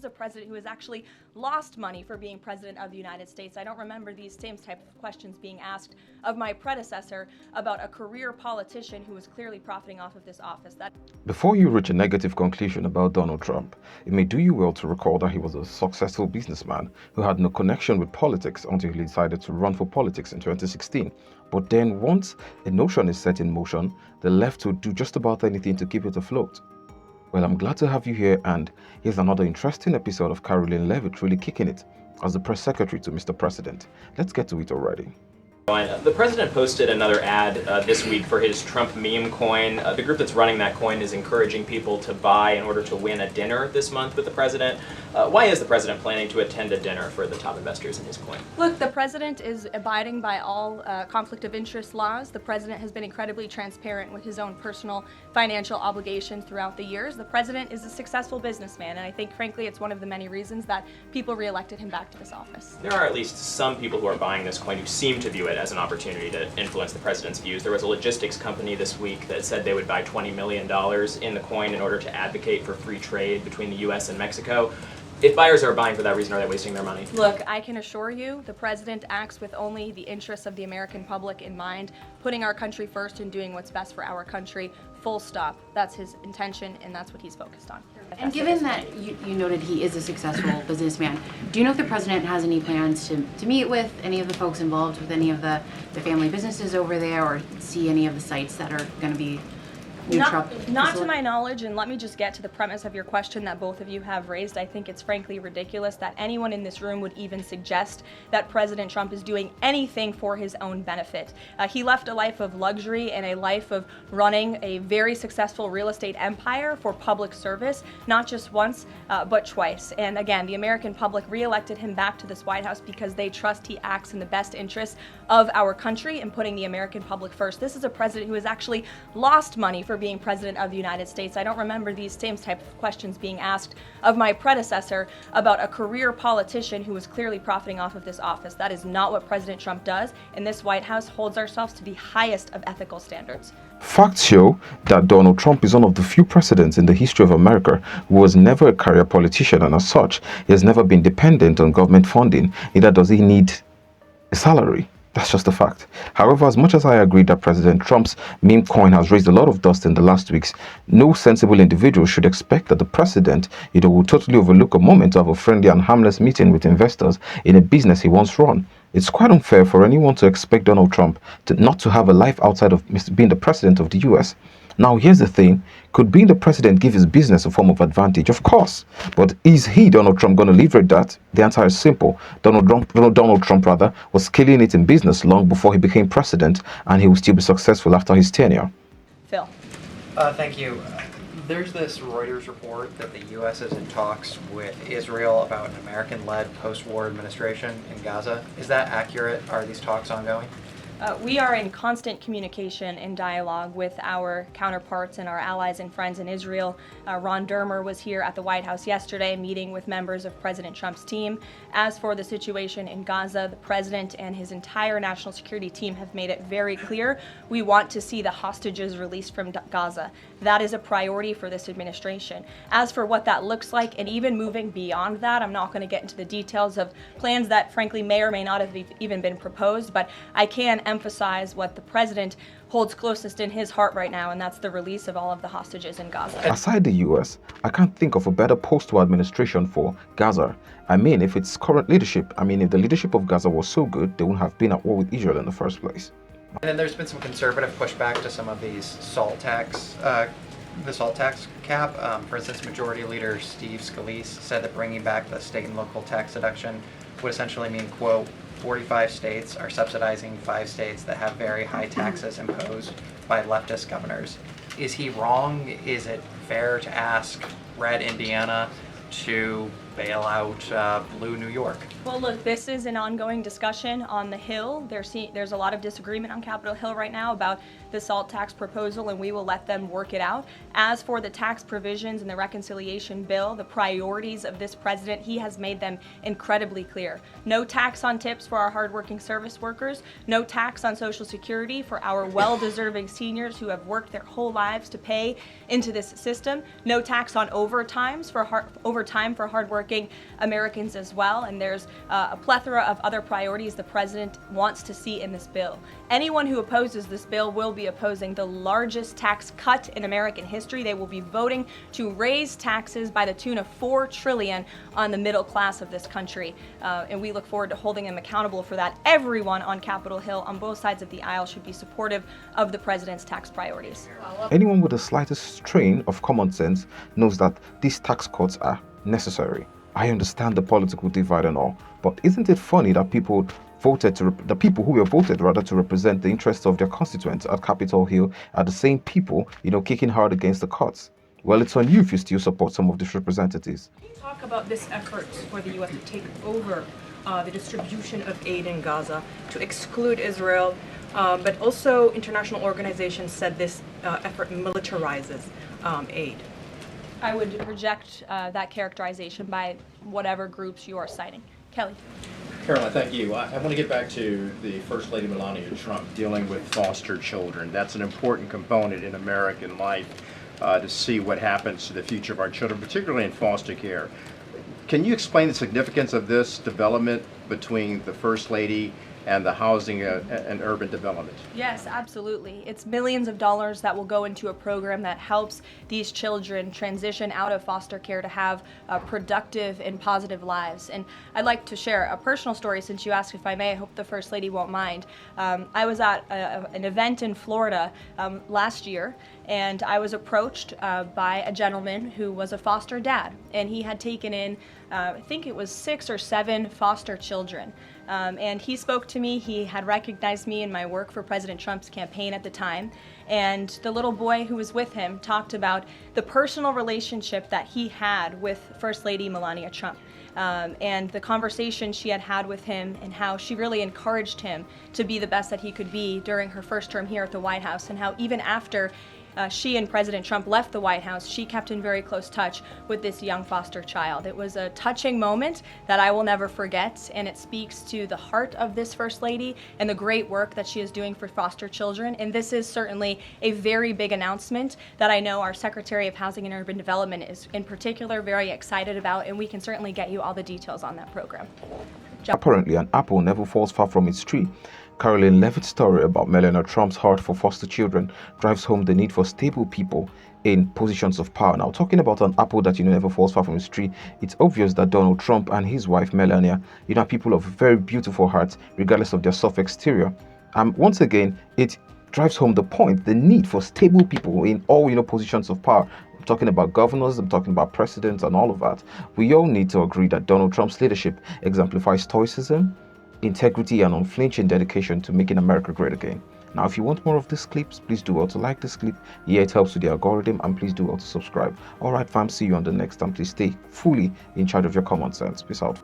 is a president who has actually lost money for being president of the United States. I don't remember these same type of questions being asked of my predecessor about a career politician who was clearly profiting off of this office. Before you reach a negative conclusion about Donald Trump, it may do you well to recall that he was a successful businessman who had no connection with politics until he decided to run for politics in 2016. But then once a notion is set in motion, the left will do just about anything to keep it afloat. Well, I'm glad to have you here, and here's another interesting episode of Karoline Leavitt really kicking it as the press secretary to Mr. President. Let's get to it already. The president posted another ad this week for his Trump meme coin. The group that's running that coin is encouraging people to buy in order to win a dinner this month with the president. Why is the president planning to attend a dinner for the top investors in his coin? Look, the president is abiding by all conflict of interest laws. The president has been incredibly transparent with his own personal financial obligations throughout the years. The president is a successful businessman, and I think, frankly, it's one of the many reasons that people reelected him back to this office. There are at least some people who are buying this coin who seem to view it as an opportunity to influence the president's views. There was a logistics company this week that said they would buy $20 million in the coin in order to advocate for free trade between the U.S. and Mexico. If buyers are buying for that reason, are they wasting their money? Look, I can assure you the president acts with only the interests of the American public in mind, putting our country first and doing what's best for our country, full stop. That's his intention, and that's what he's focused on. And given that you noted he is a successful businessman, do you know if the president has any plans to meet with any of the folks involved with any of the family businesses over there, or see any of the sites that are going to be Not to my knowledge, and let me just get to the premise of your question that both of you have raised. I think it's frankly ridiculous that anyone in this room would even suggest that President Trump is doing anything for his own benefit. He left a life of luxury and a life of running a very successful real estate empire for public service, not just once, but twice. And again, the American public reelected him back to this White House because they trust he acts in the best interests of our country and putting the American public first. This is a president who has actually lost money for being president of the United States. I don't remember these same type of questions being asked of my predecessor about a career politician who was clearly profiting off of this office. That is not what President Trump does, and this White House holds ourselves to the highest of ethical standards. Facts show that Donald Trump is one of the few presidents in the history of America who was never a career politician, and as such, he has never been dependent on government funding, neither does he need a salary. That's just a fact. However, as much as I agree that President Trump's meme coin has raised a lot of dust in the last weeks, no sensible individual should expect that the president will totally overlook a moment to have a friendly and harmless meeting with investors in a business he once run. It's quite unfair for anyone to expect Donald Trump not to have a life outside of being the president of the US. Now, here's the thing. Could being the president give his business a form of advantage? Of course. But is he, Donald Trump, going to leverage that? The answer is simple. Donald Trump was killing it in business long before he became president, and he will still be successful after his tenure. Phil. Thank you. There's this Reuters report that the U.S. is in talks with Israel about an American-led post-war administration in Gaza. Is that accurate? Are these talks ongoing? We are in constant communication and dialogue with our counterparts and our allies and friends in Israel. Ron Dermer was here at the White House yesterday meeting with members of President Trump's team. As for the situation in Gaza, the president and his entire national security team have made it very clear we want to see the hostages released from Gaza. That is a priority for this administration. As for what that looks like, and even moving beyond that, I'm not going to get into the details of plans that frankly may or may not have even been proposed, but I can emphasize what the president holds closest in his heart right now, and that's the release of all of the hostages in Gaza. Aside the US, I can't think of a better post-war administration for Gaza. I mean, if its current leadership, if the leadership of Gaza was so good, they wouldn't have been at war with Israel in the first place. And then there's been some conservative pushback to some of these the salt tax cap. For instance, Majority Leader Steve Scalise said that bringing back the state and local tax deduction would essentially mean, quote, 45 states are subsidizing 5 states that have very high taxes imposed by leftist governors. Is he wrong? Is it fair to ask red Indiana to bail out blue New York? Well, look, this is an ongoing discussion on the Hill. There's a lot of disagreement on Capitol Hill right now about the SALT tax proposal, and we will let them work it out. As for the tax provisions in the reconciliation bill, the priorities of this president, he has made them incredibly clear. No tax on tips for our hardworking service workers, no tax on Social Security for our well-deserving seniors who have worked their whole lives to pay into this system, no tax on overtime for hardworking hardworking Americans as well. And there's a plethora of other priorities the president wants to see in this bill. Anyone who opposes this bill will be opposing the largest tax cut in American history. They will be voting to raise taxes by the tune of $4 trillion on the middle class of this country. And we look forward to holding them accountable for that. Everyone on Capitol Hill on both sides of the aisle should be supportive of the president's tax priorities. Anyone with the slightest strain of common sense knows that these tax cuts are necessary. I understand the political divide and all, but isn't it funny that the people who were voted rather to represent the interests of their constituents at Capitol Hill are the same people, kicking hard against the cuts? Well, it's on you if you still support some of these representatives. Can you talk about this effort for the U.S. to take over the distribution of aid in Gaza, to exclude Israel, but also international organizations said this effort militarizes aid? I would reject that characterization by whatever groups you are citing. Kelly. Karoline, thank you. I want to get back to the First Lady Melania Trump dealing with foster children. That's an important component in American life to see what happens to the future of our children, particularly in foster care. Can you explain the significance of this development between the First Lady and the Housing and Urban Development? Yes, absolutely. It's millions of dollars that will go into a program that helps these children transition out of foster care to have productive and positive lives. And I'd like to share a personal story since you asked if I may. I hope the First Lady won't mind. I was at an event in Florida last year, and I was approached by a gentleman who was a foster dad, and he had taken in I think it was 6 or 7 foster children. And he spoke to me. He had recognized me in my work for President Trump's campaign at the time. And the little boy who was with him talked about the personal relationship that he had with First Lady Melania Trump. And the conversation she had with him and how she really encouraged him to be the best that he could be during her first term here at the White House, and how even after she and President Trump left the White House, she kept in very close touch with this young foster child. It was a touching moment that I will never forget, and it speaks to the heart of this First Lady and the great work that she is doing for foster children. And this is certainly a very big announcement that I know our Secretary of Housing and Urban Development is in particular very excited about, and we can certainly get you all the details on that program. Apparently, an apple never falls far from its tree. Karoline Leavitt's story about Melania Trump's heart for foster children drives home the need for stable people in positions of power. Now, talking about an apple that never falls far from its tree, it's obvious that Donald Trump and his wife Melania, are people of very beautiful hearts, regardless of their soft exterior. Once again, it drives home the point, the need for stable people in all positions of power. I'm talking about governors, I'm talking about presidents and all of that. We all need to agree that Donald Trump's leadership exemplifies stoicism, integrity, and unflinching dedication to making America great again. Now, if you want more of these clips, please do well to like this clip. Yeah, it helps with the algorithm, and please do well to subscribe. Alright fam, see you on the next time. Please stay fully in charge of your common sense. Peace out.